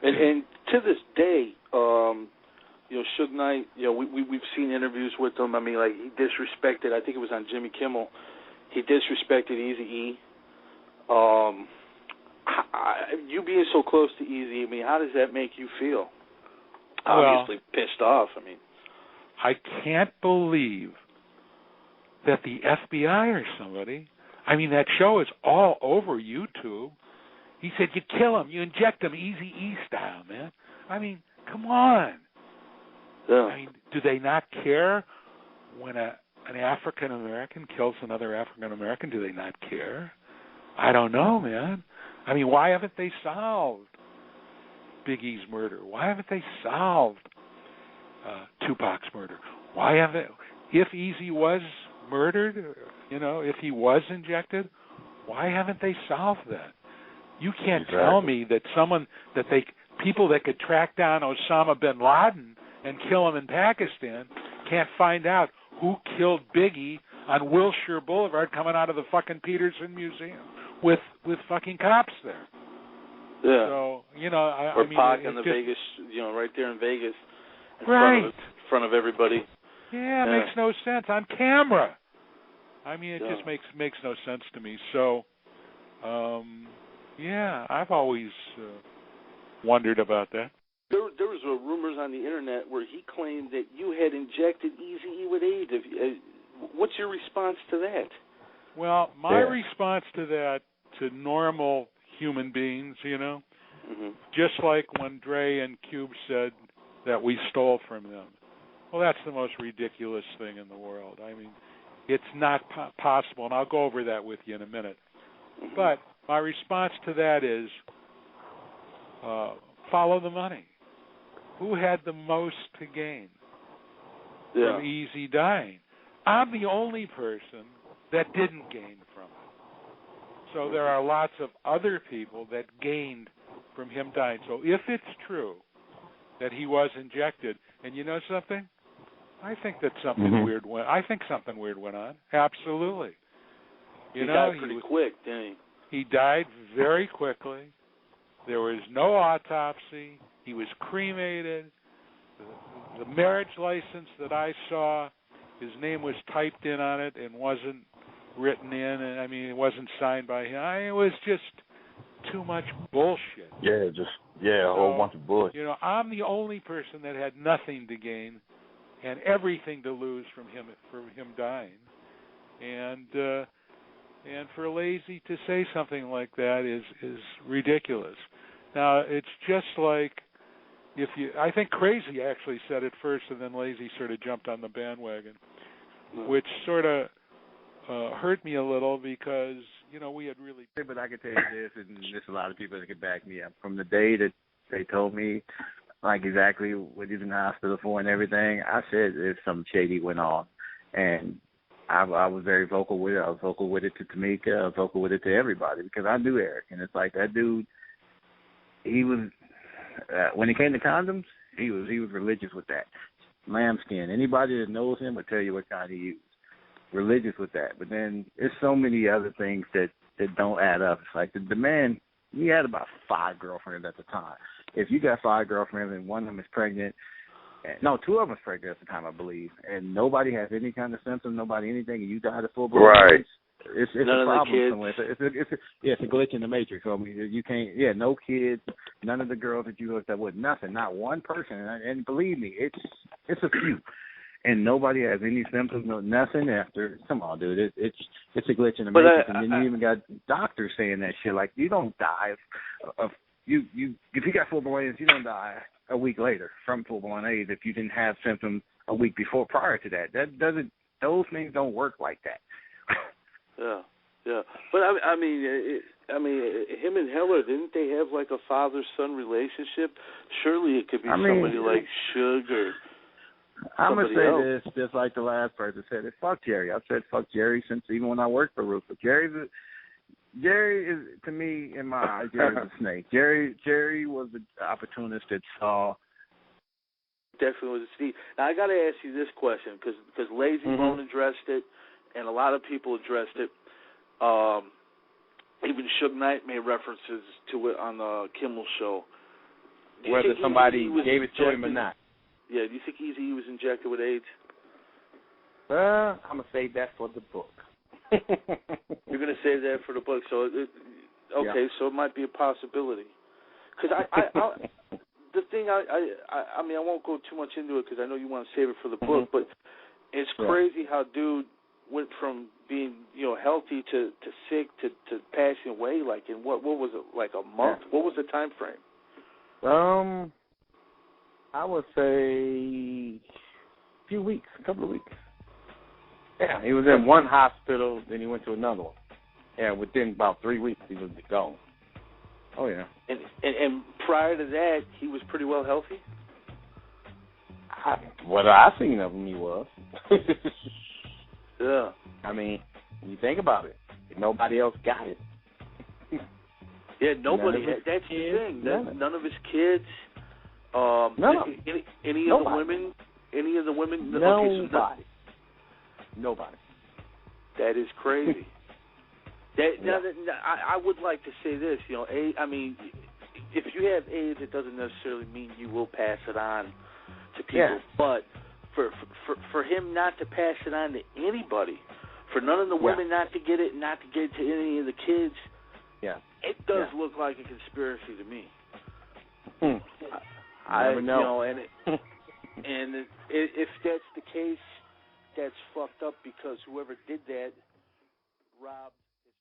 And to this day, Suge Knight, we've seen interviews with him. I mean, like, he disrespected, I think it was on Jimmy Kimmel, he disrespected Eazy-E. You being so close to Eazy, I mean, how does that make you feel? Obviously pissed off, I mean. I can't believe that the FBI or somebody, I mean, that show is all over YouTube. He said, you kill him, you inject him Eazy-E style, man. I mean, come on. Yeah. I mean, do they not care when an African-American kills another African-American? Do they not care? I don't know, man. I mean, why haven't they solved Big E's murder? Why haven't they solved Tupac's murder? Why haven't, if Eazy was murdered, if he was injected, why haven't they solved that? You can't tell me that people that could track down Osama bin Laden and kill him in Pakistan can't find out who killed Biggie on Wilshire Boulevard coming out of the fucking Peterson Museum with fucking cops there. Yeah. So, or Pac in the Vegas, right there in Vegas. In front of everybody. Yeah, it makes no sense on camera. I mean, it just makes no sense to me. So, I've always wondered about that. There was rumors on the internet where he claimed that you had injected Eazy-E with AIDS. What's your response to that? Well, my response to that, to normal human beings, just like when Dre and Cube said that we stole from them. Well, that's the most ridiculous thing in the world. I mean, it's not possible, and I'll go over that with you in a minute. But my response to that is follow the money. Who had the most to gain from Eazy dying? I'm the only person that didn't gain from it. So there are lots of other people that gained from him dying. So if it's true that he was injected, and you know something? I think that something weird went. I think something weird went on. Absolutely. He died pretty quick, didn't he? He died very quickly. There was no autopsy. He was cremated. The marriage license that I saw, his name was typed in on it and wasn't written in. And I mean, it wasn't signed by him. It was just too much bullshit. A whole bunch of bullshit. I'm the only person that had nothing to gain and everything to lose from him dying. And for Lazy to say something like that is ridiculous. Now, it's just like I think Crazy actually said it first, and then Lazy sort of jumped on the bandwagon, which sort of hurt me a little because, we had really... But I can tell you this, and there's a lot of people that can back me up. From the day that they told me, like, exactly what he's in the hospital for and everything, I said there's something shady went on. And I was very vocal with it. I was vocal with it to Tamika. I was vocal with it to everybody because I knew Eric. And it's like that dude, he was... when it came to condoms, he was religious with that. Lambskin. Anybody that knows him will tell you what kind he used. Religious with that. But then there's so many other things that don't add up. It's like the man, he had about 5 girlfriends at the time. If you got 5 girlfriends and one of them is pregnant, 2 of them is pregnant at the time, I believe, and nobody has any kind of symptoms, nobody anything, and you died of full blood. Right. It's a problem somewhere. It's a glitch in the matrix. I mean, you can't. No kids, none of the girls that you hooked up with, nothing, not one person. And believe me, it's a few, and nobody has any symptoms, nothing. After, come on, dude, it's a glitch in the matrix. And then you even got doctors saying that shit. Like, you don't die if you got full-blown AIDS, you don't die a week later from full-blown AIDS if you didn't have symptoms a week before prior to that. Those things don't work like that. Yeah. But I mean, him and Heller, didn't they have like a father-son relationship? Surely it could be somebody like Suge or I'm going to somebody else. say this, just like the last person said it. Fuck Jerry. I've said fuck Jerry since even when I worked for Ruthless. Jerry is, to me, in my eyes, Jerry is a snake. Jerry was the opportunist that saw. Definitely was a Steve. Now I got to ask you this question because Lazy Bone addressed it, and a lot of people addressed it. Even Suge Knight made references to it on the Kimmel show. whether somebody gave it to him or not. Yeah, do you think Eazy-E was injected with AIDS? I'm going to save that for the book. You're going to save that for the book. So, so it might be a possibility. Because the thing, I mean, I won't go too much into it because I know you want to save it for the book, but it's crazy how dude went from being, healthy to sick to passing away, like in what was it, like a month? What was the time frame? I would say a couple of weeks. Yeah, he was in one hospital, then he went to another one. Yeah, within about 3 weeks he was gone. Oh yeah. And prior to that, he was pretty well healthy. What I seen of him, he was. Yeah. I mean, when you think about it, nobody else got it. Yeah, nobody. That's the thing. None of his kids. Any of the women. Any of the women. Nobody. Nobody. That is crazy. I would like to say this. I mean, if you have AIDS, it doesn't necessarily mean you will pass it on to people. Yeah. But for him not to pass it on to anybody, for none of the women not to get it, not to get it to any of the kids, it does look like a conspiracy to me. I never know. And if that's the case, that's fucked up because whoever did that robbed